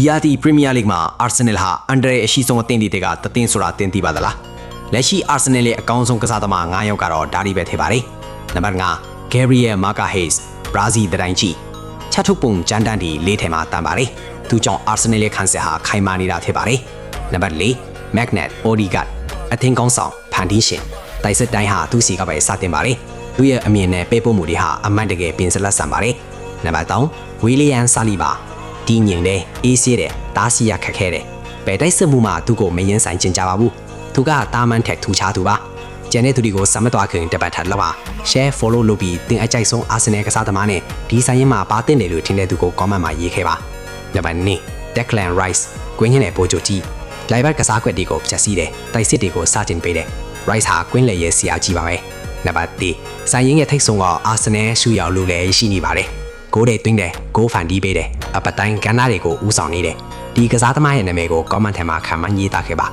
ဒီယာတီပရီးမီးယားလိဂ်မှာအာဆင်နယ်ဟာအန်ဒရဲအရှိဆုံးအသင်းတွေကတသင်းဆိုတာတင်သိပါသလားလက်ရှိအာဆင်နယ်ရဲ့အကောင်းဆုံးကစားသမား9ယောက်ကတော့ဒါဒီပဲထည့်ပါတယ်နံပါတ်5 Gabriel Magalhaes ဘရာဇီးတိုင်းကြီးချက်ထုတ်ပုံဂျန်တန်ဒီ၄ထဲမှာတန်ပါတယ်သူကြောင့်အာဆင်နယ်ရဲ့ခံစစ်ဟာခိုင်မာနေတာဖြစ်ပါတယ်နံပါတ်4 Magnus Odegaard အသင်းကောင်းဆောင်ဖန်တီးရှင်တိုက်စစ်တိုင်းဟာသူ့စီကပဲစတင်ပါတယ်သူရဲ့အမြင်နဲ့ပေးပို့မှုတွေဟာအမှန်တကယ်ပင်စလက်ဆန်ပါတယ်နံပါတ်3 William Saliba ဒီညင်တဲ့အေးဆေးတဲ့တားစီရခက်ခဲတဲ့ဘယ်တိုက်စစ်မှုမှသူ့ကိုမရင်ဆိုင်ကျင်ကြပါဘူးသူကတာမန်ထက်ထူခြားသူပါကျန်တဲ့သူတွေကိုစမ်းမသွားခင်တပတ်ထက်လောက်ပါ share follow လုပ်ပြီးတင်အကြိုက်ဆုံးအာဆင်နယ်ကစားသမားနဲ့ဒီဆိုင်ရင်မှာပါတင်တယ်လို့ထင်တဲ့သူကို comment မှာရေးခဲ့ပါနံပါတ်2 Declan Rice ကွင်းရင်းနဲ့ပိုချိုကြီးလိုက်ဘက်ကစားခွက်တွေကိုဖြတ်စည်းတယ်တိုက်စစ်တွေကိုစတင်ပေးတယ် Rice ဟာကွင်းလေရဲ့ဆရာကြီးပါပဲနံပါတ်3ဆိုင်ရင်ရဲ့ထိတ်ဆုံးကအာဆင်နယ်ရှူရောက်လို့လည်းရှိနေပါတယ်ဂိုးတွေသွင်းတယ်ဂိုးဖန်တီးပေးတယ်အပတိုင်းကဏ္ဍတွေကိုဥဆောင်နေတယ်ဒီကစားသမားရဲ့နာမည်ကို comment ထဲမှာခန့်မှန်းရေးသားခဲ့ပါ